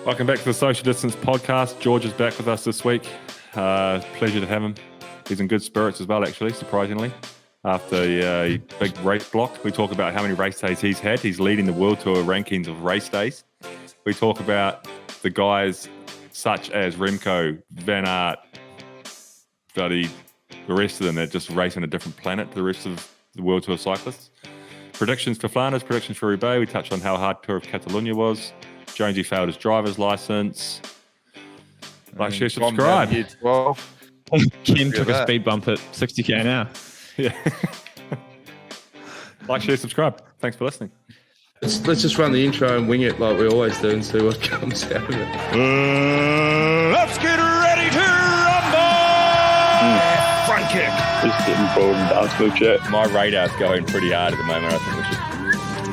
Welcome back to the Social Distance Podcast. George is back with us this week. Pleasure to have him. He's in good spirits as well, actually, surprisingly. After a big race block, we talk about how many race days he's had. He's leading the World Tour rankings of race days. We talk about the guys such as Remco, Van Aert, the rest of them that just race on a different planet to the rest of the World Tour cyclists. Predictions for Flanders, predictions for Roubaix. We touched on how hard Tour of Catalunya was. Jonsey failed his driver's license. Like, share, subscribe. Ken took a speed bump at 60k an hour. Yeah. Like, share, subscribe. Thanks for listening. Let's just run the intro and wing it like we always do and see what comes out of it. Let's get ready to rumble! Front kick. Just getting bored and dance move chat. My radar's going pretty hard at the moment. I think we should.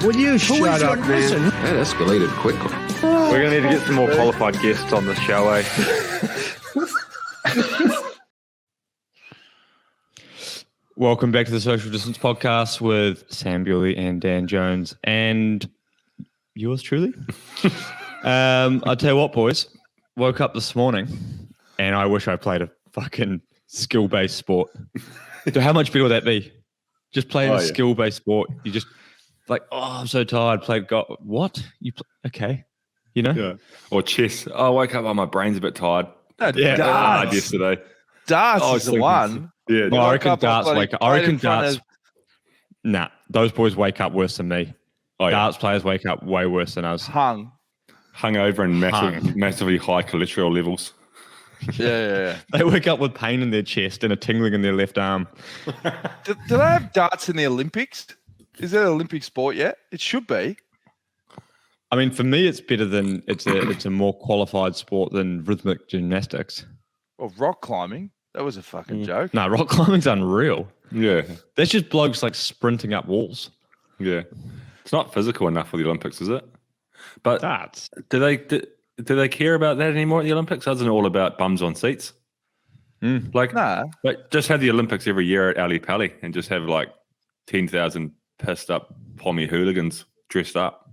Will you shut up, man? That escalated quickly. We're going to need to get some more qualified guests on this show, eh? Welcome back to the Social Distance Podcast with Sam Bewley and Dan Jones and yours truly. I'll tell you what, boys. Woke up this morning and I wish I played a fucking skill-based sport. So how much better would that be? Just playing a skill-based sport. You just like, I'm so tired. What? Okay. You know? Yeah. Or chess. I woke up, my brain's a bit tired. Darts. Yesterday. Darts is the one. Yeah. Well, I reckon darts wake up. I reckon darts. Nah, those boys wake up worse than me. Darts players wake up way worse than us. Hungover and massively high cholesterol levels. Yeah. They wake up with pain in their chest and a tingling in their left arm. Do they have darts in the Olympics? Is that an Olympic sport yet? It should be. I mean, for me, it's better than it's a more qualified sport than rhythmic gymnastics. Or rock climbing. That was a fucking joke. No, rock climbing's unreal. Yeah. That's just blokes like sprinting up walls. Yeah. It's not physical enough for the Olympics, is it? But darts. Do they care about that anymore at the Olympics? Isn't it all about bums on seats? Nah. Like, just have the Olympics every year at Ali Pali and just have like 10,000 pissed up pommy hooligans dressed up.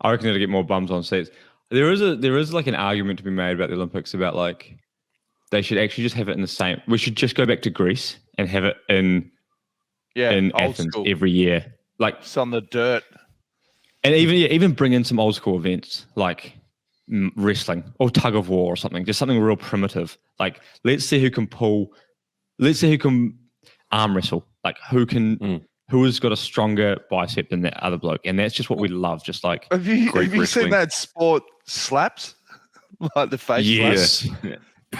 I reckon it'll get more bums on seats. There is like an argument to be made about the Olympics about like they should actually just have it in the same. We should just go back to Greece and have it in Athens school every year. Like it's on the dirt. And even bring in some old school events like wrestling or tug of war or something, just something real primitive. Like let's see who can arm wrestle. Like who has got a stronger bicep than that other bloke, and that's just what we love. Just like have you seen that sport slaps, like the face? Yes,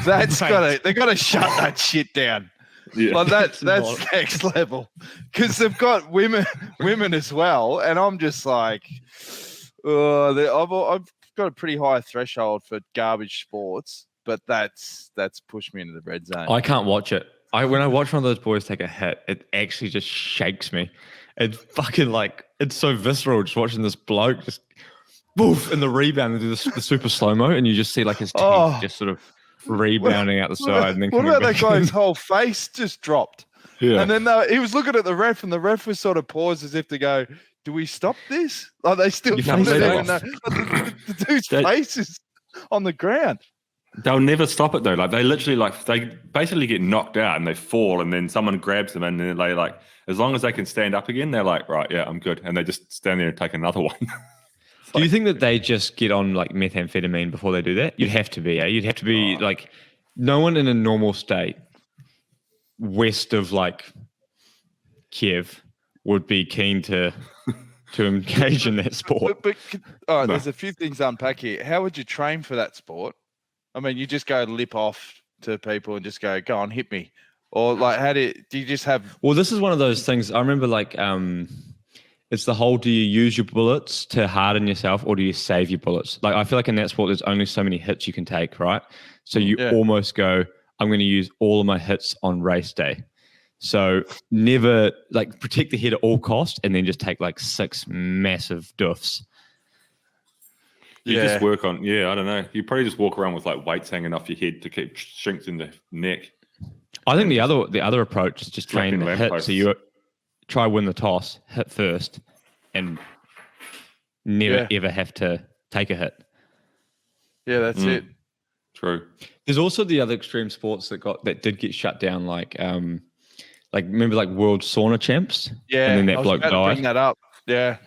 slaps? They gotta shut that shit down. Yeah. Like that's next level because they've got women as well, and I'm just like, I've got a pretty high threshold for garbage sports, but that's pushed me into the red zone. I can't watch it. When I watch one of those boys take a hit, it actually just shakes me. It's fucking like it's so visceral just watching this bloke just woof in the rebound and do the super slow mo, and you just see like his teeth just sort of rebounding out the side. And then what about that guy's whole face just dropped? Yeah. And then he was looking at the ref, and the ref was sort of paused as if to go, "Do we stop this?" Like they still don't even know. The dude's face is on the ground. They'll never stop it though. Like they literally they basically get knocked out and they fall, and then someone grabs them, and then they like as long as they can stand up again, they're like, right, yeah, I'm good, and they just stand there and take another one. Do you think that they just get on like methamphetamine before they do that? You'd have to be, You'd have to be like no one in a normal state west of like Kiev would be keen to engage in that sport. But there's a few things to unpack here. How would you train for that sport? I mean, you just go lip off to people and just go on, hit me. Or like, do you just have... Well, this is one of those things. I remember like, it's the whole, do you use your bullets to harden yourself or do you save your bullets? Like, I feel like in that sport, there's only so many hits you can take, right? So you almost go, I'm going to use all of my hits on race day. So never like protect the head at all costs and then just take like 6 massive doofs. You just work on, I don't know. You probably just walk around with like weights hanging off your head to keep strength in the neck. I think the other approach is just train the hit. So you try win the toss, hit first, and never ever have to take a hit. Yeah, that's it. True. There's also the other extreme sports that did get shut down, like remember like World Sauna Champs? Yeah, and then I that was bloke about to died. bring that up. Yeah,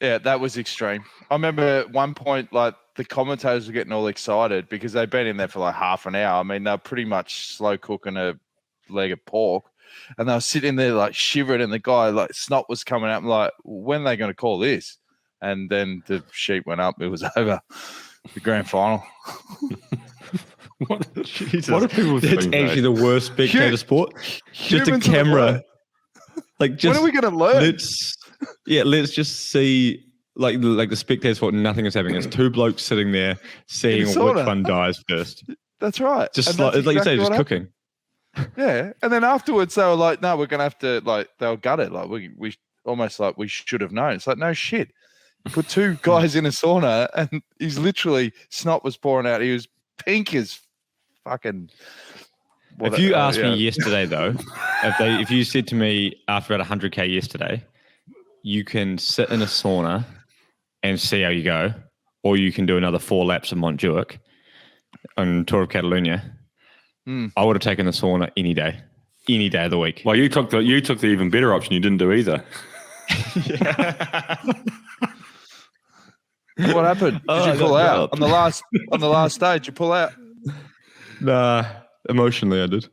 that was extreme. I remember at one point, like the commentators were getting all excited because they'd been in there for like half an hour. I mean, they're pretty much slow cooking a leg of pork, and they were sitting there like shivering, and the guy like snot was coming out. I'm like, when are they going to call this? And then the sheet went up. It was over. The grand final. What do That's people think? actually the worst spectator sport. Just a Humans are the camera. worst. Like, just When are we going to learn? let's just see like the spectators sport. Nothing is happening. It's two blokes sitting there seeing which sauna. one dies first. That's right. Just And like, that's like you say, exactly just what cooking. happened. Yeah, and then afterwards they were like, "No, we're going to have to like." They were gutted. Like we almost like we should have known. It's like, no shit. Put two guys in a sauna, and he's literally snot was pouring out. He was pink as fucking. If you asked me yesterday, though, if you said to me after about 100K yesterday, you can sit in a sauna and see how you go, or you can do another 4 laps of Montjuic on Tour of Catalunya, I would have taken the sauna any day of the week. Well, you took the even better option. You didn't do either. What happened? Did you pull out on the last stage? You pull out. Nah, emotionally I did.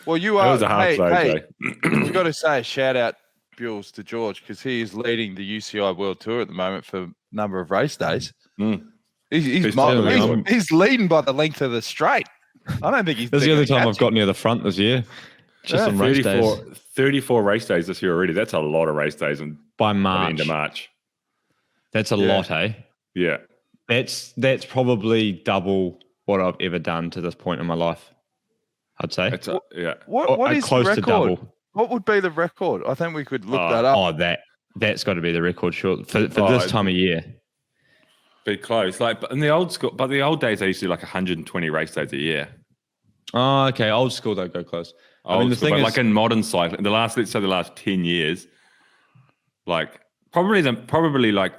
Well, you That are. was a hard stage, We've got to say a shout out, Bewls, to George because he is leading the UCI World Tour at the moment for a number of race days. He's leading by the length of the straight. I don't think he's. That's the only time I've got near the front this year. Just on race days. 34 race days this year already. That's a lot of race days By by the end of March. That's a lot, eh? Yeah. That's probably double what I've ever done to this point in my life, I'd say. What is close the record? to double. What would be the record? I think we could look that up. Oh, that's got to be the record short for this time of year. Be close. Like, but in the old school, but the old days they used to do like 120 race days a year. Oh, okay. Old school, they'd go close. I mean, the thing is, like in modern cycling, let's say the last 10 years, like probably like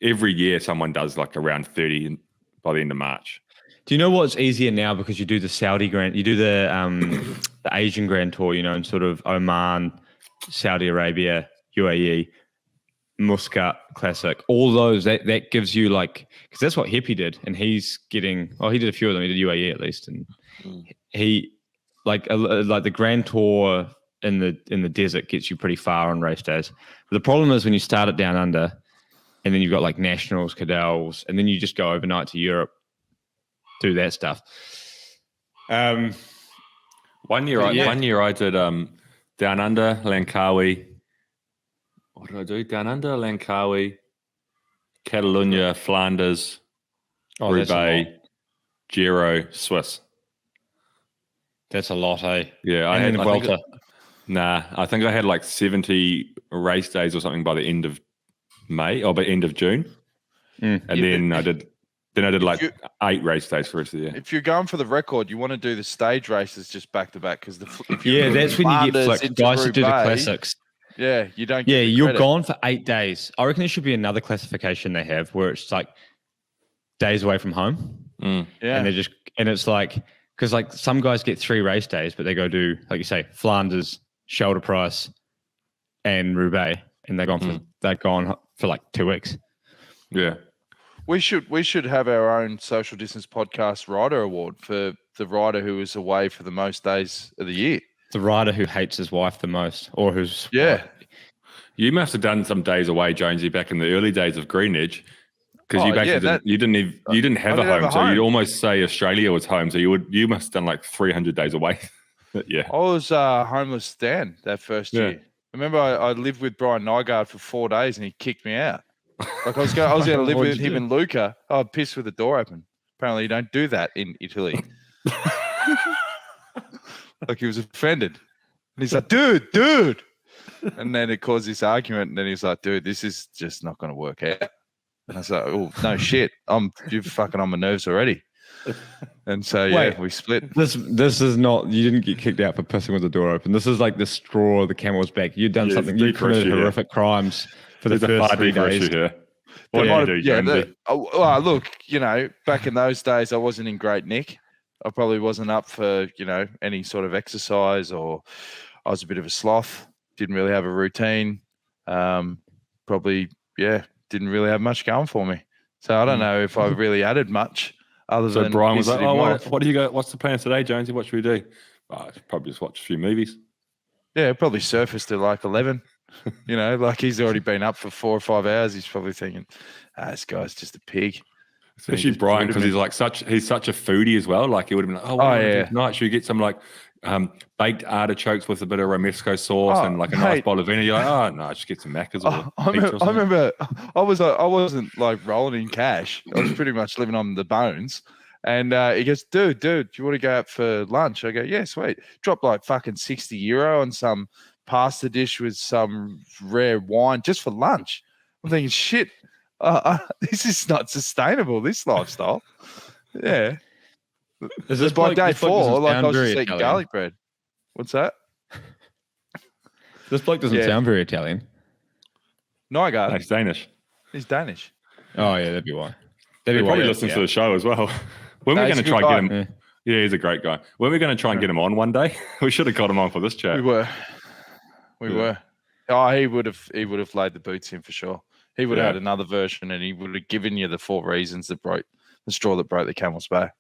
every year someone does like around 30 by the end of March. Do you know what's easier now because you do the Saudi Grand, you do the Asian Grand Tour, in sort of Oman, Saudi Arabia, UAE, Muscat Classic, all those that gives you like, because that's what Hippie did, and he's getting. He did a few of them. He did UAE at least, and he like the Grand Tour in the desert gets you pretty far on race days. But the problem is when you start it down under, and then you've got like nationals, cadets, and then you just go overnight to Europe, do that stuff. One year I did down under Langkawi. What did I do? Down under Langkawi, Catalunya, Flanders, Roubaix, Giro, Swiss. That's a lot, eh? Yeah, I Volta. I think I had like 70 race days or something by the end of May or by the end of June, and then I did like 8 race days for the rest of the year. If you're going for the record, you want to do the stage races just back to back because that's when you get like guys to do the classics. Yeah, you don't. Yeah, you're gone for 8 days. I reckon there should be another classification they have where it's like days away from home. Yeah, and it's like because like some guys get 3 race days, but they go do like you say Flanders, Shoulder Price, and Roubaix, and they're gone for like 2 weeks. Yeah. We should have our own social distance podcast rider award for the rider who is away for the most days of the year. The rider who hates his wife the most, or who's You must have done some days away, Jonesy, back in the early days of Green Edge, because you didn't have a home, so you'd almost say Australia was home. So you must have done like 300 days away. Yeah, I was homeless Stan that first year. I remember I lived with Brian Nygaard for 4 days and he kicked me out. Like I was going to live with him and Luca. I pissed with the door open. Apparently, you don't do that in Italy. Like he was offended, and he's like, "Dude," and then it caused this argument. And then he's like, "Dude, this is just not going to work out." And I was like, "Oh no, shit! You're fucking on my nerves already." And so we split. This is not. You didn't get kicked out for pissing with the door open. This is like the straw of the camel's back. You've done something. You committed horrific crimes for the first 3 days. What Might do have- you do, Jonesy? well, look, back in those days, I wasn't in great nick. I probably wasn't up for, any sort of exercise, or I was a bit of a sloth. Didn't really have a routine. Probably, didn't really have much going for me. So I don't know if I really added much other So than Brian was like, visiting "Oh, wife. what do you go? What's the plan today, Jonesy? What should we do?" Probably just watch a few movies. Yeah, probably surfaced at like 11. Like he's already been up for 4 or 5 hours. He's probably thinking, this guy's just a pig. Especially Brian, because he's such a foodie as well. Like he would have been like, what do we do tonight? Should we get some like baked artichokes with a bit of romesco sauce and like a nice bottle of vinegar? You're like, no, just get some Maccas or pizza or something. I remember I wasn't like rolling in cash. I was pretty much living on the bones. And he goes, dude, do you want to go out for lunch? I go, yeah, sweet. Dropped like fucking €60 on some pasta dish with some rare wine just for lunch. I'm thinking, shit, this is not sustainable, this lifestyle. Yeah. Is this by day this bloke 4, like I was very just eating Italian. garlic bread. What's that? This bloke doesn't sound very Italian. Nygaard. He's Danish. He's Danish. Oh yeah, that'd be why. He probably listens to the show as well. When we're he's going to a try good and get him, yeah, he's a great guy. When we're going to try and get him on one day, we should have got him on for this chat. We were. Oh, he would have laid the boots in for sure. He would have had another version, and he would have given you the 4 reasons that broke the straw that broke the camel's back.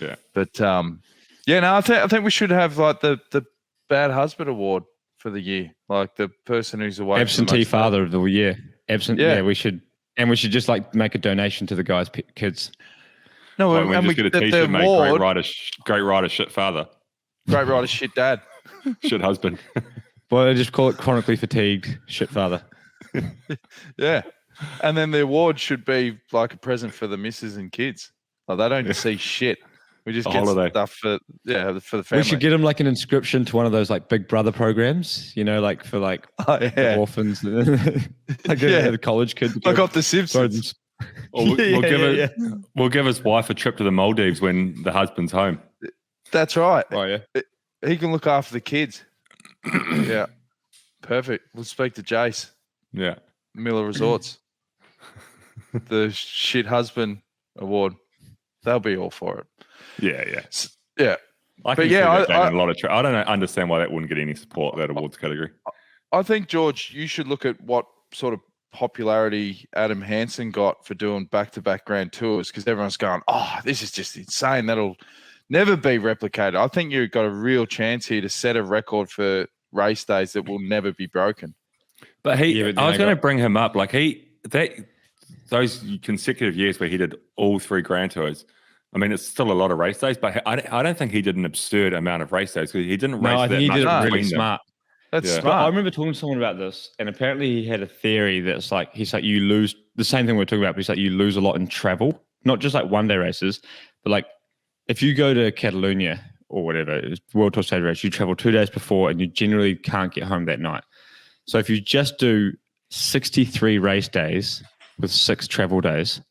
Yeah. But I think we should have like the bad husband award for the year, like the person who's away. Absentee father of the year. Absent. Yeah. Yeah, we should just like make a donation to the guy's kids. No, Like, we and just get a T-shirt, mate. Great writer, shit father, great writer, shit dad. shit husband. Well, they just call it chronically fatigued shit father. Yeah, and then the award should be like a present for the missus and kids. Like they don't see shit. We just get holiday. stuff for the family. We should get him like an inscription to one of those like Big Brother programs, like for like orphans, like the college kids. Like off the Simpsons. Or we'll give his wife a trip to the Maldives when the husband's home. That's right. Oh yeah, he can look after the kids. Yeah, perfect. We'll speak to Jace. Yeah, Miller Resorts. The shit husband award. They'll be all for it. yeah. Yeah. I can see that getting a lot of. I don't understand why that wouldn't get any support, that awards category. I think, George, you should look at what sort of popularity Adam Hansen got for doing back-to-back grand tours, because everyone's going, this is just insane. That'll never be replicated. I think you've got a real chance here to set a record for race days that will never be broken. But I was going to bring him up. Like those consecutive years where he did all 3 grand tours. I mean, it's still a lot of race days, but I don't think he did an absurd amount of race days, because he didn't race. No, I think he did it really between them. smart. That's Yeah. smart. I remember talking to someone about this, and apparently he had a theory that's like, he's like, you lose the same thing we're talking about, but he's like, you lose a lot in travel, not just like one-day races, but like if you go to Catalunya or whatever, it's World Tour Stage race, you travel 2 days before and you generally can't get home that night. So if you just do 63 race days with 6 travel days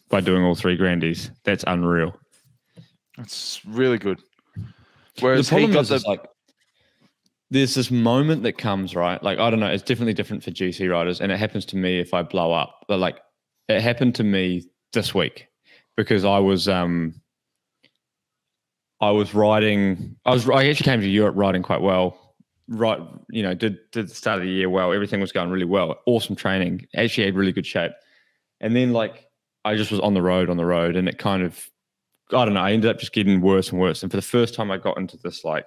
by doing all 3 grandies, that's unreal. That's really good. Whereas The he problem got is, the it's like, there's this moment that comes, right? Like, I don't know, it's definitely different for GC riders, and it happens to me if I blow up. But like, it happened to me this week because I actually came to Europe riding quite well. Right, did the start of the year well. Everything was going really well. Awesome training. Actually had really good shape. And then like, I just was on the road, and it kind of, I don't know, I ended up just getting worse and worse. And for the first time I got into this like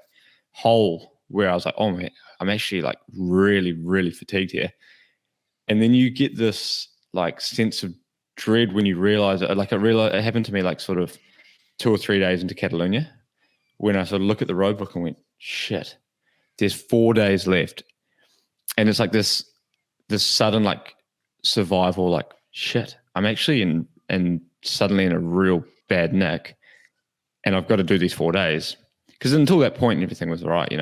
hole where I was like, oh man, I'm actually like really, really fatigued here. And then you get this like sense of dread when you realize it. Like it happened to me like sort of 2 or 3 days into Catalunya when I sort of look at the road book and went, shit, there's 4 days left. And it's like this sudden like survival, like shit, I'm actually suddenly in a real bad nick, and I've got to do these 4 days. Because until that point, everything was all right,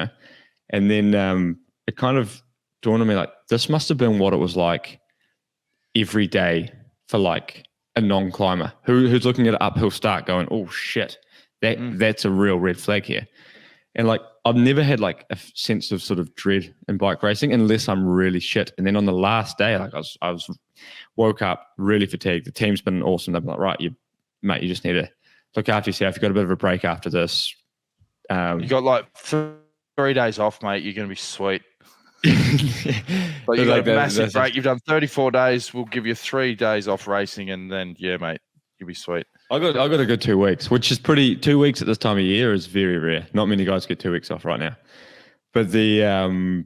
And then it kind of dawned on me like, this must have been what it was like every day for like a non-climber who's looking at an uphill start going, oh shit, that's a real red flag here. And like, I've never had like a sense of sort of dread in bike racing unless I'm really shit. And then on the last day, like I was woke up really fatigued. The team's been awesome. They've been like, right, you just need to look after yourself. You've got a bit of a break after this. You got like 3 days off, mate. You're going to be sweet. But you got a massive break. You've done 34 days. We'll give you 3 days off racing, and then mate, you'll be sweet. I got a good 2 weeks, which is pretty. 2 weeks at this time of year is very rare. Not many guys get 2 weeks off right now. But the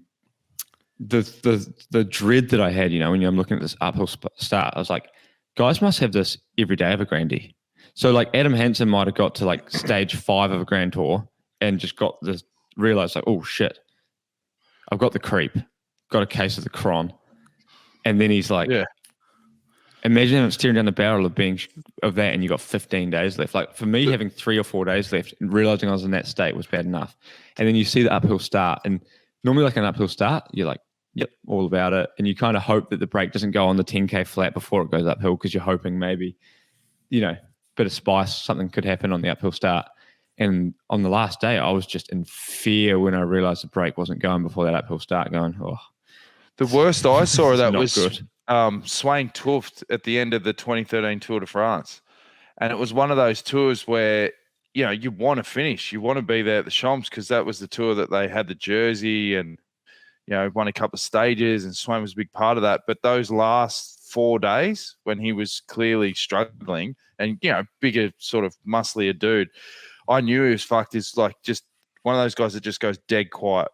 dread that I had, when I'm looking at this uphill start, I was like, guys must have this every day of a Grandy. So like Adam Hansen might have got to like stage 5 of a Grand Tour and just got this, realized like, oh shit, I've got the creep, got a case of the cron. And then he's like, imagine him staring down the barrel of that and you got 15 days left. Like for me, having 3 or 4 days left and realizing I was in that state was bad enough. And then you see the uphill start, and normally like an uphill start, you're like, yep, all about it. And you kind of hope that the brake doesn't go on the 10K flat before it goes uphill because you're hoping maybe, bit of spice, something could happen on the uphill start. And on the last day, I was just in fear when I realized the brake wasn't going before that uphill start going, oh. The worst I saw of that was good. Swain Tuft at the end of the 2013 Tour de France. And it was one of those tours where, you want to finish. You want to be there at the Champs because that was the tour that they had the jersey and, won a couple of stages, and Swain was a big part of that. But those last 4 days when he was clearly struggling and, bigger, sort of musclier dude, I knew he was fucked. Is like just one of those guys that just goes dead quiet.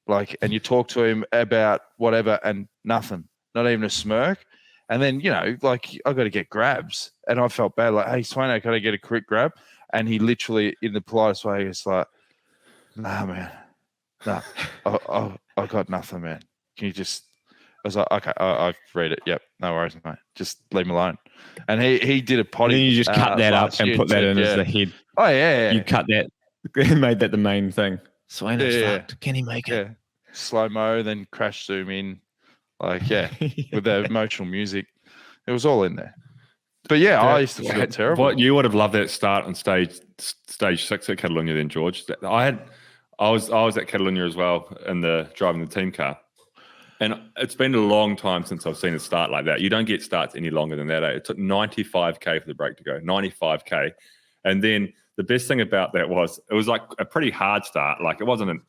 Like, and you talk to him about whatever and nothing, not even a smirk. And then, like I got to get grabs, and I felt bad. Like, hey, Swain, can I get a quick grab? And he literally, in the politest way, is like, nah, man, nah, I got nothing, man. Can you just? I was like, okay, I've read it. Yep, no worries, mate. Just leave him alone. And he did a potty. And then you just cut that up and put that in as the head. Oh yeah. You cut that, made that the main thing. Swain is fucked. Can he make it? Yeah. Slow mo, then crash zoom in, like with the emotional music. It was all in there. But I used to feel terrible. What you would have loved that start on stage 6 at Catalunya, then, George. I was at Catalunya as well driving the team car. And it's been a long time since I've seen a start like that. You don't get starts any longer than that. It took 95K for the brake to go, 95K. And then the best thing about that was it was like a pretty hard start. Like it wasn't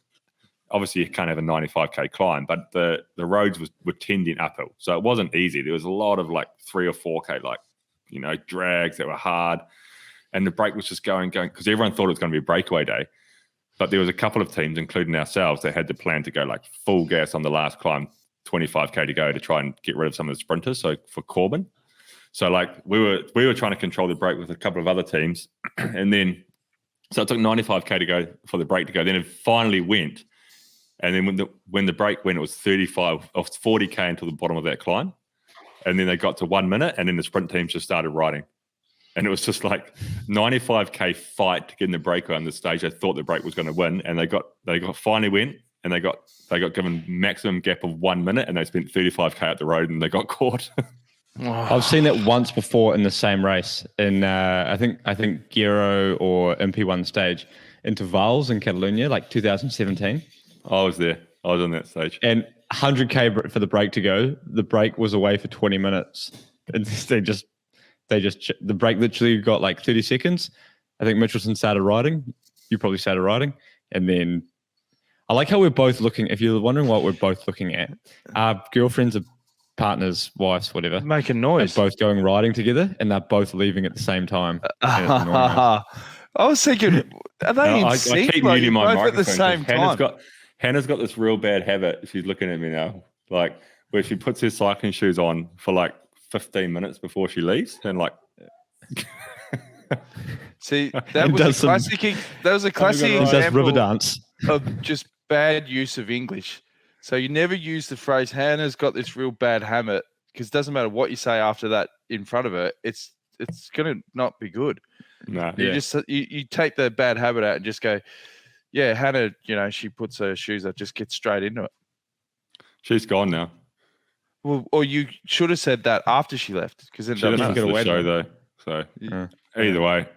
obviously you can't have a 95K climb, but the roads were tending uphill. So it wasn't easy. There was a lot of like 3 or 4K, drags that were hard. And the brake was just going, because everyone thought it was going to be a breakaway day. But there was a couple of teams, including ourselves, that had the plan to go like full gas on the last climb, 25K to go to try and get rid of some of the sprinters. So for Corbin. So like we were trying to control the brake with a couple of other teams. And then, so it took 95K to go for the brake to go. Then it finally went. And then when the brake went, it was 35 or 40K until the bottom of that climb. And then they got to 1 minute, and then the sprint teams just started riding. And it was just like 95K fight to get in the breakaway on the stage. They thought the brake was going to win, and they got finally went, and they got given maximum gap of 1 minute, and they spent 35K up the road, and they got caught. I've seen that once before in the same race. In I think Giro or MP1 stage into Bewls in Catalunya, like 2017. I was there. I was on that stage. And 100K for the brake to go. The brake was away for 20 minutes. And the brake literally got like 30 seconds. I think Mitchelson started riding. You probably started riding. And then I like how we're both looking. If you're wondering what we're both looking at, our girlfriends are partners, wives, whatever. Making noise. Both going riding together, and they're both leaving at the same time. I was thinking, are they in sync? I keep muting my both microphone. at the same time. Hannah's got this real bad habit. She's looking at me now, like where she puts her cycling shoes on for like 15 minutes before she leaves, and like. See, that was a classic. That was a classic example river dance of just bad use of English. So you never use the phrase "Hannah's got this real bad habit," because it doesn't matter what you say after that in front of her. It's going to not be good. No, you take the bad habit out and just go, yeah, Hannah, she puts her shoes up, just gets straight into it. She's gone now. Well, or you should have said that after she left, because then she doesn't get a show though. So either way,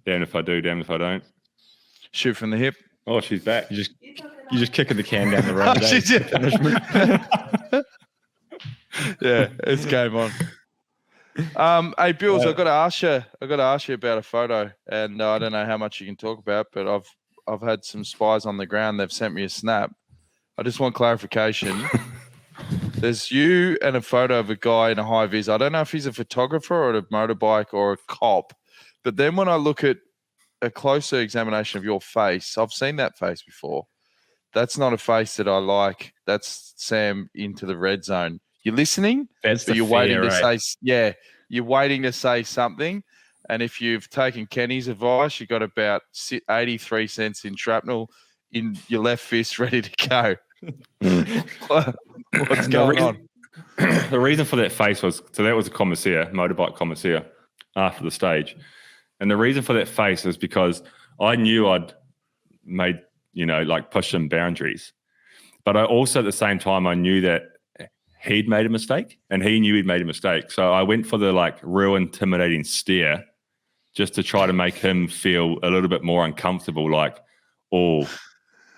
damn if I do, damn if I don't. Shoot from the hip. Oh, she's back. You're just kicking the can down the road. She's- Yeah, it's game on. Hey, Bills, I've got to ask you about a photo, and I don't know how much you can talk about, but I've had some spies on the ground. They've sent me a snap. I just want clarification. There's you and a photo of a guy in a high vis. I don't know if he's a photographer or a motorbike or a cop, but then when I look at a closer examination of your face, I've seen that face before. That's not a face that I like. That's Sam into the red zone. You're listening, That's but you're waiting to say, you're waiting to say something. And if you've taken Kenny's advice, you've got about 83 cents in shrapnel in your left fist ready to go. What's going on? The reason for that face was, so that was a commissaire, motorbike commissaire, after the stage. And the reason for that face is because I knew I'd made, pushed some boundaries. But I also, at the same time, I knew that he'd made a mistake and he knew he'd made a mistake. So I went for the real intimidating stare just to try to make him feel a little bit more uncomfortable,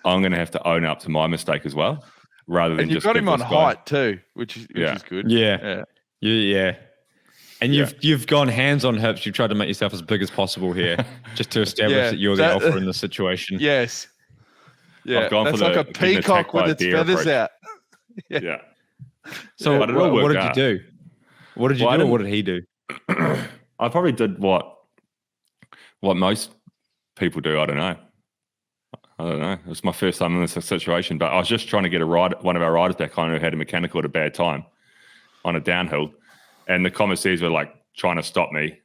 I'm going to have to own up to my mistake as well, rather than and you've just got give him on this guy- height too, which is good. Yeah. And you've gone hands on hips. You've tried to make yourself as big as possible here, just to establish that you're the alpha in the situation. Yes. Yeah, I've gone that's for like the a peacock with its feathers approach. out. Yeah. So But it all what worked did you out. do? What did you do, or what did he do? I probably did what most people do. I don't know. It was my first time in this situation, but I was just trying to get one of our riders back on who had a mechanical at a bad time on a downhill, and the commissaires were trying to stop me,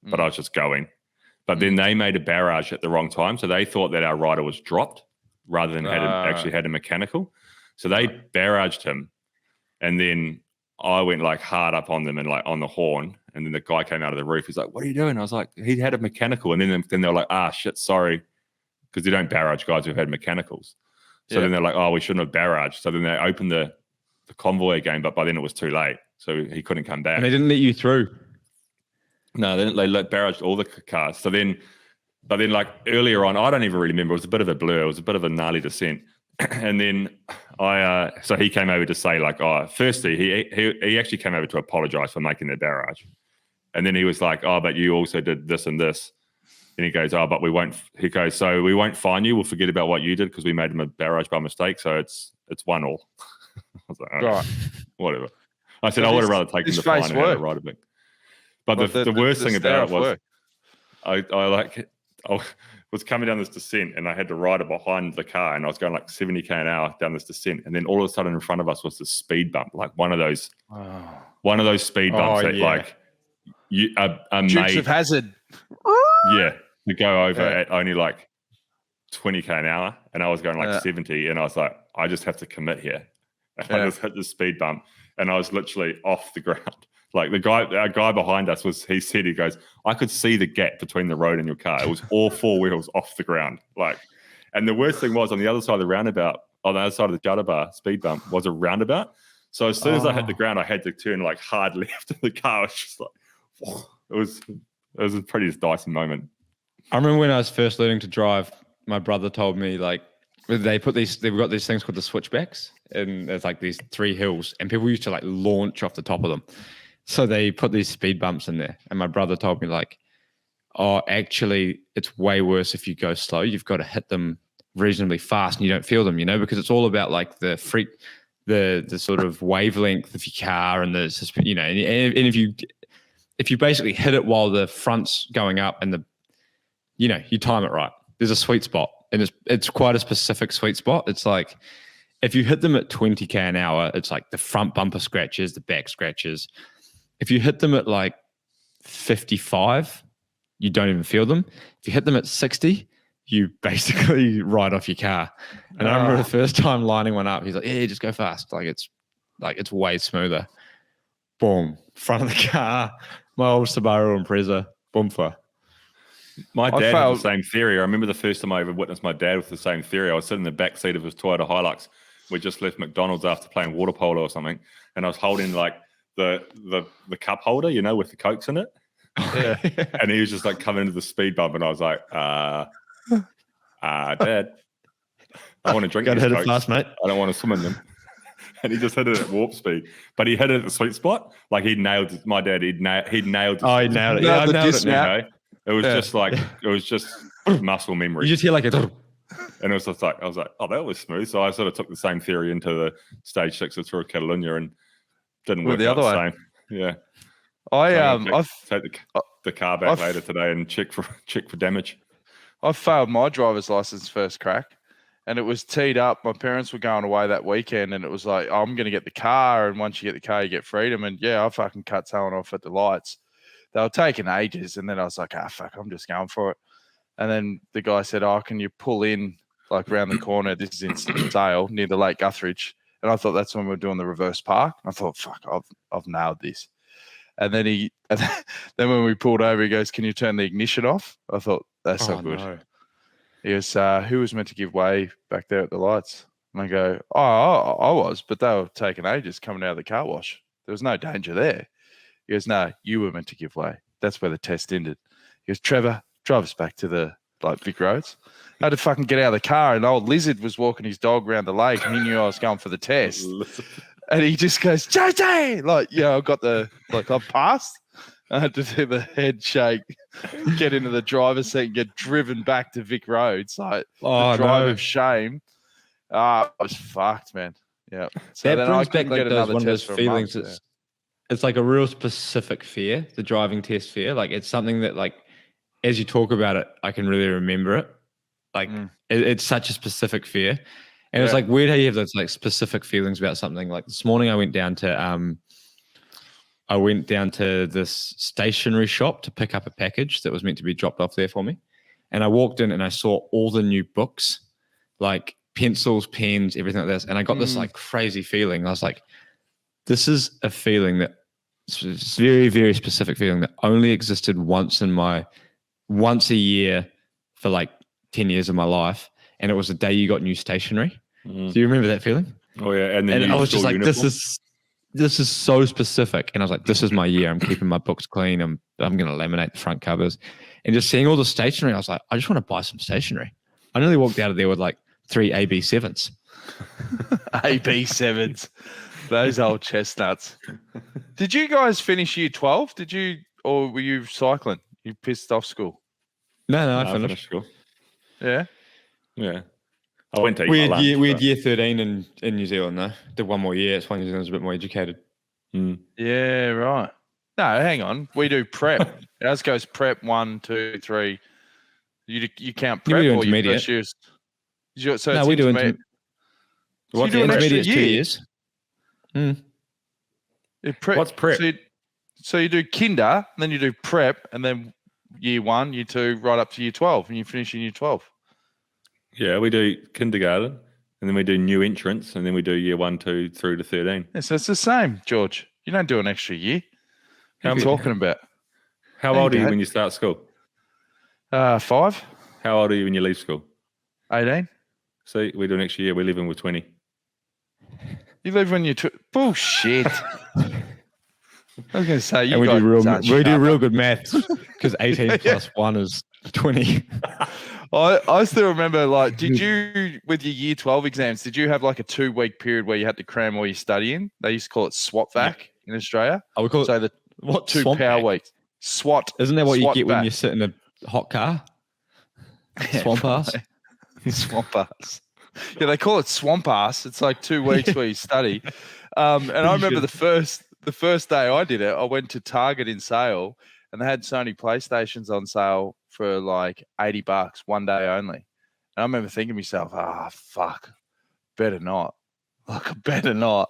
but I was just going. But then they made a barrage at the wrong time, so they thought that our rider was dropped rather than actually had a mechanical. So they barraged him, and then I went hard up on them and on the horn, and then the guy came out of the roof. He's like, "What are you doing?" I was like, "He had a mechanical," and then they were like, "Ah, shit, sorry," because they don't barrage guys who've had mechanicals. So then they're like, "Oh, we shouldn't have barraged." So then they opened the convoy again, but by then it was too late, so he couldn't come back. And they didn't let you through. No, they barraged all the cars. So then, but then earlier on, I don't even really remember. It was a bit of a blur. It was a bit of a gnarly descent. And then so he came over to say firstly, he actually came over to apologize for making the barrage. And then he was like, "Oh, but you also did this and this." And he goes, "Oh, but we won't," he goes, "So we won't fine you. We'll forget about what you did because we made him a barrage by mistake. So it's 1-1. I was like, "Oh, right, whatever." I said, "I would have rather taken the fine and had it right a bit." But the worst thing about it was I was coming down this descent and I had the rider behind the car and I was going 70 km an hour down this descent. And then all of a sudden in front of us was this speed bump, one of those speed bumps that a Dukes mate, of Hazzard. to go over at only 20 km an hour. And I was going 70 and I was like, I just have to commit here. And I just hit the speed bump and I was literally off the ground. Our guy behind us he goes, "I could see the gap between the road and your car. It was all four wheels off the ground." And the worst thing was on the other side of the roundabout, on the other side of the Judder Bar speed bump was a roundabout. So as soon as I hit the ground, I had to turn hard left in the car. It was just it was a pretty dicey moment. I remember when I was first learning to drive, my brother told me they've got these things called the switchbacks, and there's these 3 hills, and people used to launch off the top of them. So they put these speed bumps in there. And my brother told me actually it's way worse if you go slow. You've got to hit them reasonably fast and you don't feel them, because it's all about the sort of wavelength of your car and and if you basically hit it while the front's going up and you time it right, there's a sweet spot, and it's quite a specific sweet spot. It's if you hit them at 20 km an hour, it's the front bumper scratches, the back scratches. If you hit them at 55, you don't even feel them. If you hit them at 60, you basically ride off your car. And I remember the first time lining one up, he's like, "Yeah, just go fast. It's way smoother." Boom, front of the car, my old Subaru Impreza, bumper. My dad had the same theory. I remember the first time I ever witnessed my dad with the same theory. I was sitting in the back seat of his Toyota Hilux. We just left McDonald's after playing water polo or something, and I was holding the cup holder, with the Cokes in it. Yeah. And he was just coming into the speed bump, and I was like, Dad, I want to drink Gotta these hit it Cokes. fast, mate. I don't want to swim in them. And he just hit it at warp speed. But he hit it at the sweet spot. Like he nailed it. My dad, he'd nailed it. Oh, he nailed it. Nailed Yeah, I the nailed it. dismount. Okay? It was just like, it was just muscle memory. You just hear like a... And it was just like, I was like, oh, that was smooth. So I sort of took the same theory into the stage 6 of Tour of Catalunya and didn't work the out other the way. same. Yeah. I've Take the car back later today and check for damage. I failed my driver's license first crack, and it was teed up. My parents were going away that weekend, and it was like, oh, I'm going to get the car, and once you get the car, you get freedom. And yeah, I fucking cut someone off at the lights. They were taking ages, and then I was like, fuck, I'm just going for it. And then the guy said, oh, can you pull in like around the corner? This is in Sale near the Lake Guthridge. And I thought that's when we were doing the reverse park. I thought, fuck, I've nailed this. And then then when we pulled over, he goes, can you turn the ignition off? I thought, that's so good. No. He goes, who was meant to give way back there at the lights? And I go, I was, but they were taking ages coming out of the car wash. There was no danger there. He goes, no, you were meant to give way. That's where the test ended. He goes, Trevor, drive us back to the Vic Roads. I had to fucking get out of the car, and old Lizard was walking his dog around the lake, and he knew I was going for the test. And he just goes, JJ! Like, I got I've passed. I had to do the head shake, get into the driver's seat, and get driven back to Vic Roads. Like, the drive of shame. I was fucked, man. Yeah. So that then brings I back couldn't like get another one of those test for a feelings. month, It's like a real specific fear, the driving test fear. Like it's something that, like, as you talk about it, I can really remember it. Like it's such a specific fear. And it's like weird how you have those like specific feelings about something. Like this morning I went down to this stationery shop to pick up a package that was meant to be dropped off there for me. And I walked in and I saw all the new books, like pencils, pens, everything like this. And I got this like crazy feeling. I was like, this is a feeling that it's very, very specific feeling that only existed once a year for like 10 years of my life. And it was the day you got new stationery. Do you remember that feeling? Oh yeah. And I was just like, this is so specific. And I was like, this is my year. I'm keeping my books clean. I'm going to laminate the front covers. And just seeing all the stationery, I was like, I just want to buy some stationery. I nearly walked out of there with like 3 AB7s. AB7s. Those old chestnuts. Did you guys finish year 12? Or were you cycling? You pissed off school? No, I finished school. Yeah? Yeah. I went to we had year 13 in New Zealand, though. Did one more year. It's why New Zealand's a bit more educated. Yeah, right. No, hang on. We do prep. Ours goes prep 1, 2, 3. You count prep or you first years? So no, we do intermediate. What's so intermediate 2 years? What's prep? So you do kinder, then you do prep, and then year 1, year 2, right up to year 12, and you finish in year 12. Yeah, we do kindergarten, and then we do new entrants, and then we do year 1, 2 through to 13. Yeah, so it's the same, George. You don't do an extra year. What are you talking about? How old are you when you start school? 5. How old are you when you leave school? 18. See, we do an extra year. We live in with 20. You leave when you're bullshit. I was going to say, we do real good maths because 18 plus 1 is 20. I still remember, like, did you, with your year 12 exams, did you have like a 2-week period where you had to cram all your study in? They used to call it SWAT vac in Australia. I would call it. So the what 2 power weeks. SWAT. Isn't that what you get vac. when you sit in a hot car? Swamp ass. Swamp ass. Yeah, they call it swamp ass. It's like 2 weeks where you study. And I remember the first day I did it, I went to Target in Sale, and they had Sony PlayStations on sale for like $80, one day only. And I remember thinking to myself, fuck, better not. Like, better not.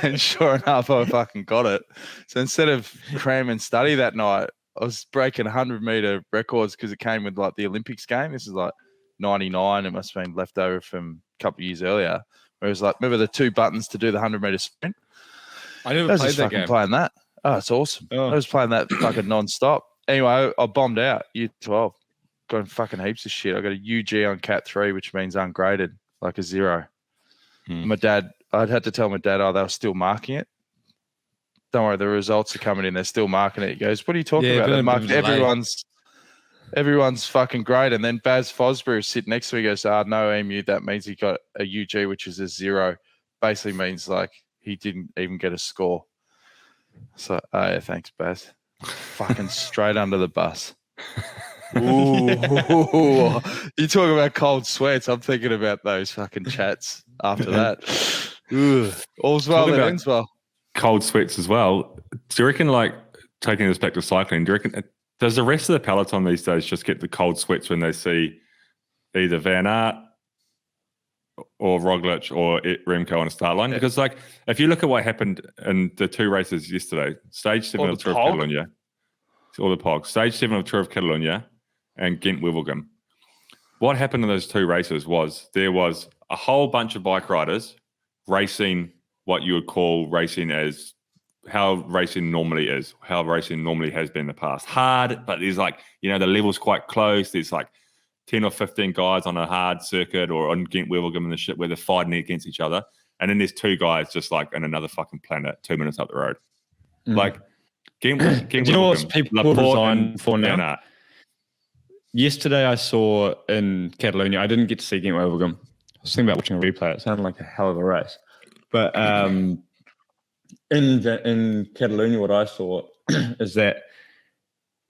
And sure enough, I fucking got it. So instead of cram and study that night, I was breaking 100-meter records because it came with like the Olympics game. This is like 99. It must have been left over from a couple of years earlier. Where it was like, remember the 2 buttons to do the 100-meter sprint? I never played that game. Playing that. Oh, it's awesome. I was playing that fucking non-stop. Anyway, I bombed out year 12. Got fucking heaps of shit. I got a UG on Cat 3, which means ungraded, like a 0. My dad, I'd had to tell my dad, they were still marking it. Don't worry, the results are coming in. They're still marking it. He goes, what are you talking about? They're marking everyone's. everyone's fucking great. And then Baz Fosbury sitting next to me goes, no EMU. That means he got a UG, which is a 0. Basically means like he didn't even get a score. So, yeah, thanks, Baz. Fucking straight under the bus. Ooh, you talk about cold sweats. I'm thinking about those fucking chats after that. Ooh, all's well that ends well. Cold sweats as well. Do you reckon, like, taking this back to cycling, do you reckon, does the rest of the peloton these days just get the cold sweats when they see either Van Aert or Roglic or Remco on a start line? Because, like, if you look at what happened in the 2 races yesterday, Stage 7 of the Tour of Catalunya, or the POG, Stage 7 of the Tour of Catalunya and Gent-Wevelgem, what happened in those 2 races was there was a whole bunch of bike riders racing what you would call racing as how racing normally is, how racing normally has been in the past. Hard, but there's like, the level's quite close. There's like 10 or 15 guys on a hard circuit or on Gent-Wevelgem and the shit where they're fighting against each other. And then there's 2 guys just like in another fucking planet 2 minutes up the road. Like, Gent-Wevelgem. Do you know what people resign for now? Yesterday I saw in Catalonia, I didn't get to see Gent-Wevelgem. I was thinking about watching a replay. It sounded like a hell of a race. But in Catalonia, what I saw is that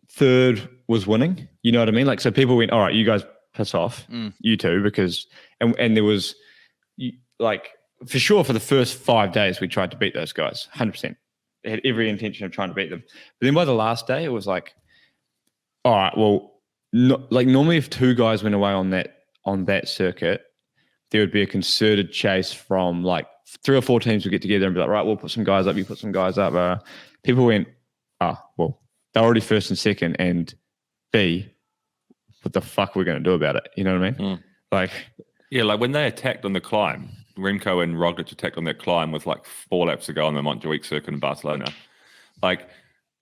third was winning. You know what I mean? Like, so people went, all right, you guys piss off, you two, because, and there was, like, for sure for the first 5 days, we tried to beat those guys, 100%. They had every intention of trying to beat them. But then by the last day, it was like, all right, well, like normally if 2 guys went away on that circuit, there would be a concerted chase from like 3 or 4 teams would get together and be like, right, we'll put some guys up, you put some guys up. People went, well, they're already first and second, and B, what the fuck are we going to do about it? You know what I mean? Like, yeah, like when they attacked on the climb, Remco and Roglic attacked on that climb with like 4 laps to go on the Montjuic circuit in Barcelona. Like,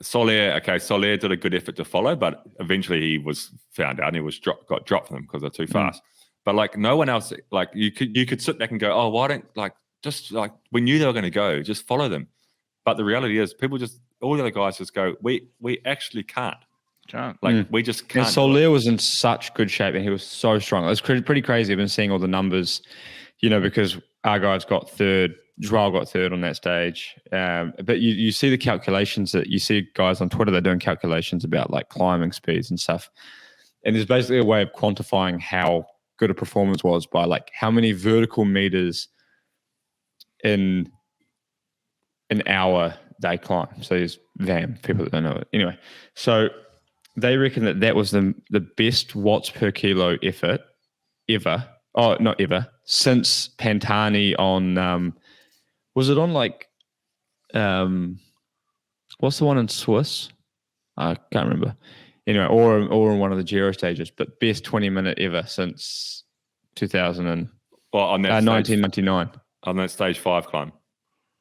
Soler did a good effort to follow, but eventually he was found out and he was got dropped from them because they're too fast. But like no one else, like you could sit back and go, oh, why don't just we knew they were going to go, just follow them. But the reality is, people just all the other guys just go, we actually can't. Like we just can't. And Soler was in such good shape and he was so strong. It was pretty crazy. I've been seeing all the numbers, because our guys got third. Joao got third on that stage. But you see the calculations that you see guys on Twitter, they're doing calculations about like climbing speeds and stuff. And there's basically a way of quantifying how good a performance was by like how many vertical meters in an hour they climb. So there's VAM, people that don't know it. Anyway, so they reckon that was the best watts per kilo effort ever. Oh, not ever. Since Pantani on... was it on like, what's the one in Swiss? I can't remember. Anyway, or in one of the Giro stages, but best 20-minute ever since 1999. On that stage 5 climb.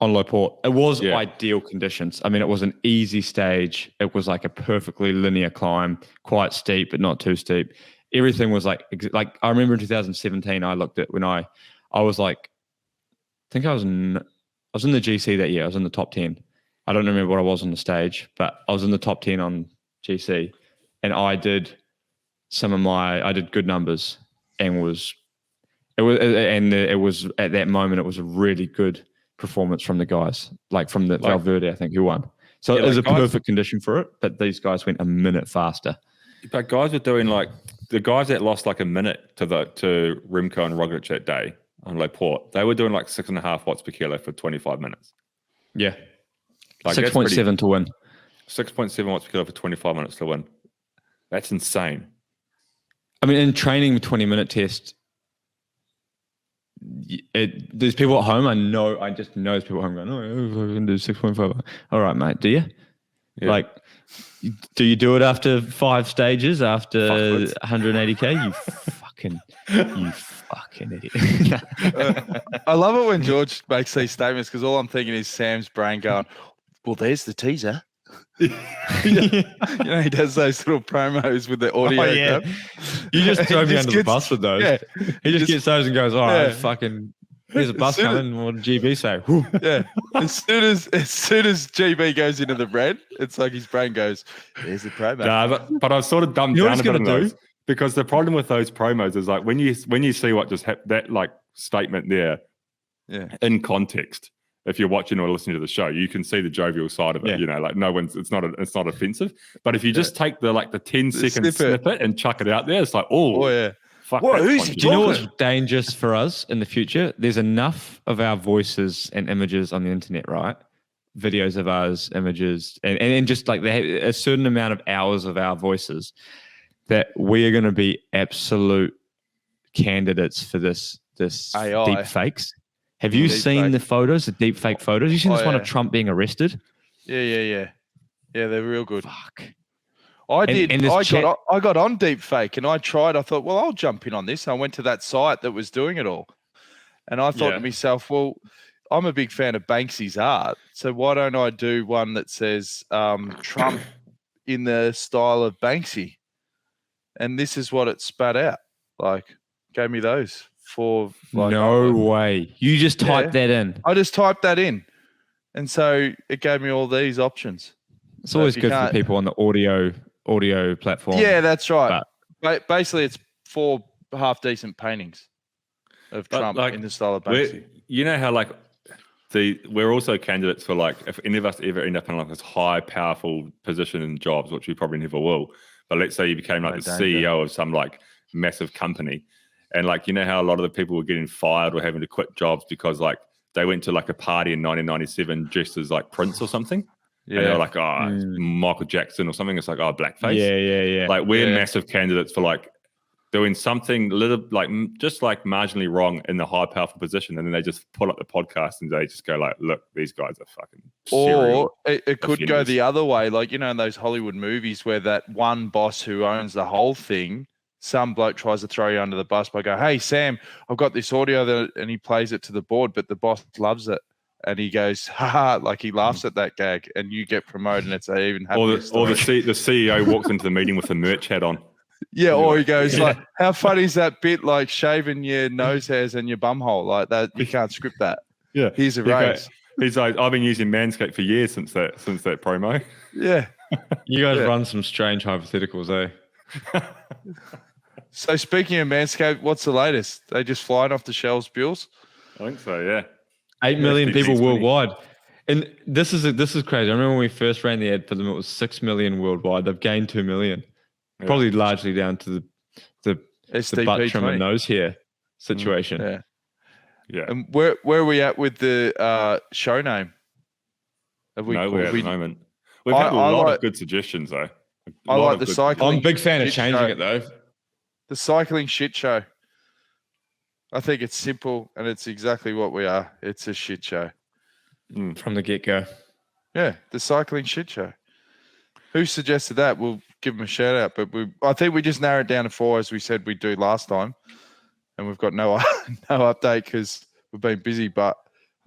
On low port. It was ideal conditions. I mean, it was an easy stage. It was like a perfectly linear climb, quite steep, but not too steep. Everything was like I remember in 2017, I looked at when I was like, I think I was in the GC that year. I was in the top 10. I don't remember what I was on the stage, but I was in the top 10 on GC, and I did good numbers, and it was at that moment it was a really good performance from the guys, like from the Valverde, I think, who won. So it was a perfect condition for it, but these guys went a minute faster. But guys were doing like the guys that lost like a minute to Remco and Roglic that day on low port, they were doing like 6.5 watts per kilo for 25 minutes. Yeah. Like 6.7 to win. 6.7 watts per kilo for 25 minutes to win. That's insane. I mean, in training 20-minute test, there's people at home. I just know there's people at home going, oh, I can do 6.5. All right, mate. Do you? Yeah. Like, do you do it after 5 stages, after 180K? You fucking idiot. I love it when George makes these statements because all I'm thinking is Sam's brain going, well, there's the teaser. He does those little promos with the audio. Oh, yeah. You just throw me under the bus with those. Yeah. He just gets those and goes, all right, fucking There's a bus coming. What did GB say? Whew. Yeah. As soon as GB goes into the red, it's like his brain goes, "There's the promo." Nah, but I've sort of dumbed You know down what a bit it's of gonna those do? because the problem with those promos is like when you see what just that like statement there Yeah. in context. If you're watching or listening to the show, you can see the jovial side of it. Yeah. You know, like no one's it's not offensive. But if you just take the 10-second snippet and chuck it out there, it's like, Oh yeah. fuck. What? that's Who's quite he Do you know good. what's dangerous for us in the future? There's enough of our voices and images on the internet, right? Videos of ours, images, and just like a certain amount of hours of our voices that we are going to be absolute candidates for this AI. deep fakes. Have you Deep seen fake. the photos, the deep fake photos? You seen this one of yeah. Trump being arrested? Yeah. Yeah, they're real good. Fuck. I did. and this I got on deep fake and I tried. I thought, well, I'll jump in on this. And I went to that site that was doing it all. And I thought Yeah. to myself, well, I'm a big fan of Banksy's art. So why don't I do one that says Trump in the style of Banksy? And this is what it spat out. Like, gave me those for like. No way. You just typed that in. I just typed that in. And so it gave me all these options. It's So always if you good for can't- people on the audio platform. Yeah, that's right. Basically, it's 4 half decent paintings of But, Trump like, in the style of Banksy. You know how like we're also candidates for like if any of us ever end up in like this high powerful position in jobs, which we probably never will. But let's say you became like No the danger. CEO of some like massive company, and like you know how a lot of the people were getting fired or having to quit jobs because like they went to like a party in 1997 dressed as like Prince or something. Yeah. And they were like, it's Michael Jackson or something. It's like, blackface. Yeah. Like we're Yeah. massive candidates for like doing something little like just like marginally wrong in the high powerful position, and then they just pull up the podcast and they just go like, look, these guys are fucking serial. Or it could go offenders. the other way, like in those Hollywood movies where that one boss who owns the whole thing, some bloke tries to throw you under the bus by going, "Hey Sam, I've got this audio," and he plays it to the board, but the boss loves it. And he goes, "Ha!" Like he laughs at that gag, and you get promoted, and it's an even happier Or the story. CEO walks into the meeting with a merch hat on. Yeah, or he like, goes yeah. like, "How funny is that bit like shaving your nose hairs and your bum hole like that? You can't script that. Yeah, Here's a He go- raise." He's like, I've been using Manscaped for years since that promo. Yeah. You guys Yeah. run some strange hypotheticals, eh? So speaking of Manscaped, what's the latest? They just flying off the shelves, Bills? I think so. Yeah. 8 million Steve people Smith. worldwide. And this is crazy. I remember when we first ran the ad for them, it was 6 million worldwide. They've gained 2 million. Yeah. Probably largely down to the SDP butt trim 20. and nose hair situation. Yeah. Yeah. And where are we at with the show name? Have we? Nowhere have at we the moment. We've I- had a I lot like- of good suggestions though. I like the cycling. I'm a big fan of shit changing show. it though. The cycling shit show. I think it's simple and it's exactly what we are. It's a shit show. From the get-go. Yeah, the cycling shit show. Who suggested that? We'll give them a shout out. But I think we just narrowed it down to 4 as we said we'd do last time. And we've got no update because we've been busy. But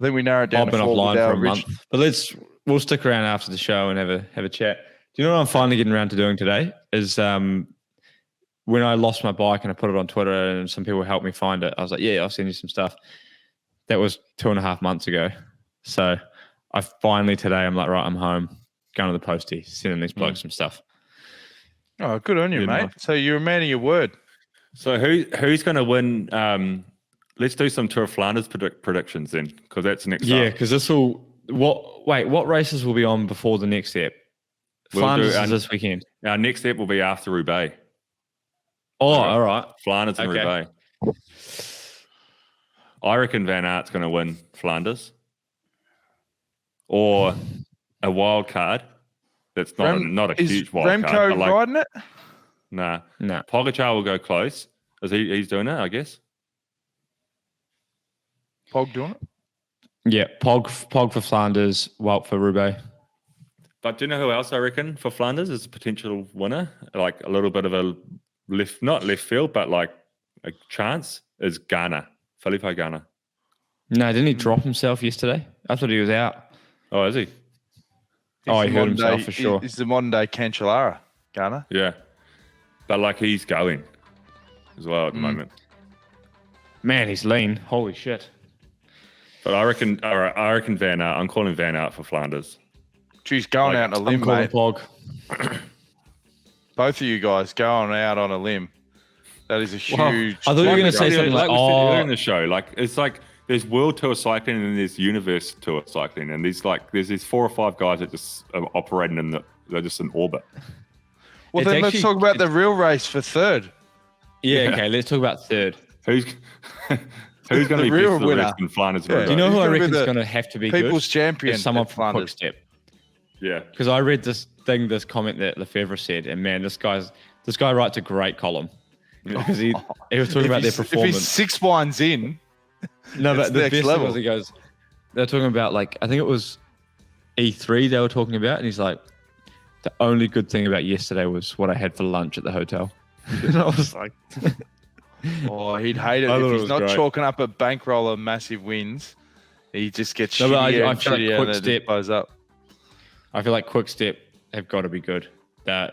I think we narrowed it down I've to been 4 offline with our for a month. But we'll stick around after the show and have a chat. Do you know what I'm finally getting around to doing today? Is when I lost my bike and I put it on Twitter and some people helped me find it, I was like, yeah, I'll send you some stuff. That was 2.5 months ago. So I finally today, I'm like, right, I'm home, going to the postie, sending these blokes some stuff. Oh, good on you, Yeah, mate. nice. So you're a man of your word. So who's going to win? Let's do some Tour of Flanders predictions then, because that's next. Yeah, up. because this will, what races will be on before the next step? We'll Flanders do is this weekend. Our next step will be after Roubaix. Oh, all right. Flanders and Okay. Roubaix. I reckon Van Aert's going to win Flanders, or a wild card. That's not a Is huge wild Remco card. but like, riding it? nah, No. Pogacar will go close. He's doing it, I guess. Pog doing it? Yeah, Pog for Flanders, Wout for Roubaix. But do you know who else I reckon for Flanders is a potential winner? Like a little bit of a not left field, but like a chance is Ghana, Felipe Ghana. No, didn't he drop himself yesterday? I thought he was out. Oh, is he? Oh, he He's the hurt modern himself day- for sure. He's the modern day Cancellara, Ghana. Yeah. But like he's going as well at the moment. Man, he's lean. Holy shit. But I reckon Van Aert. I'm calling Van Aert for Flanders. Geez, going out on a limb, mate. Pog. Both of you guys going out on a limb. That is a huge. I thought you were going to say something like, we said earlier in the show, like it's like there's World Tour cycling and then there's Universe Tour cycling, and there's these 4 or 5 guys that just are operating they're just in orbit. Well, then let's talk about the real race for third. Yeah, okay, let's talk about third. Who's going to be real best of the winner? rest in Flanders? Yeah. Do you know who I Who's gonna be reckon is the going to have to be People's good? champion Is someone at from Flanders. Quickstep. Yeah, Because I read this comment that Lefebvre said, and man, this guy writes a great column because he was talking about their performance. If he's 6 wines in, No, it's but the next best level. was he goes, they're talking about I think it was E3 they were talking about, and he's like, the only good thing about yesterday was what I had for lunch at the hotel. And I was like, oh, he'd hate it I thought if it he's was not great. chalking up a bankroll of massive wins. He just gets No, but I shittier and feel like shittier and then Quickstep- just blows up. I feel like Quickstep have got to be good. They're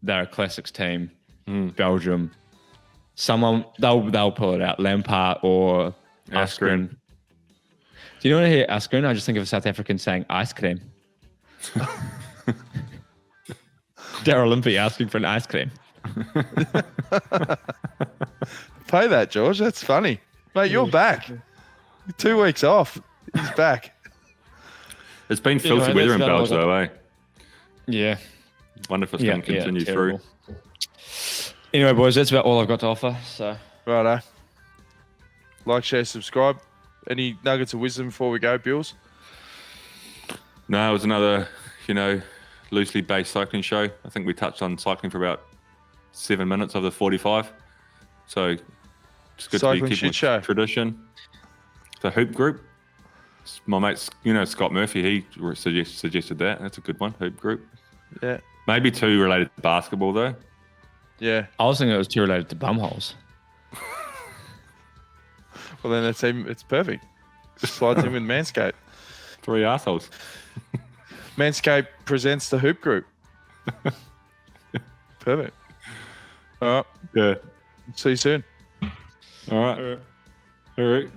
a classics team. Belgium. Someone they'll pull it out. Lampard or Askren. Do you know when I hear Askren? I just think of a South African saying ice cream. Daryl Limpy asking for an ice cream. Pay that, George. That's funny. Mate, you're back. 2 weeks off. He's back. it's been filthy mate, weather in that's about all Belgium, though, eh? Yeah. Wonder if it's going to continue through. terrible. Anyway, boys, that's about all I've got to offer. So Righto. Like, share, subscribe. Any nuggets of wisdom before we go, Bills? No, it was another, loosely based cycling show. I think we touched on cycling for about 7 minutes of the 45. So it's good Cycling to be keeping shit show. with tradition. The Hoop Group. My mate, Scott Murphy, he suggested that. That's a good one, Hoop Group. Yeah. Maybe 2 related to basketball, though. Yeah. I was thinking it was too related to bumholes. Well, then it's perfect. Slides in with Manscaped. 3 assholes. Manscaped presents the Hoop Group. Perfect. All right. Yeah. See you soon. All right. All right.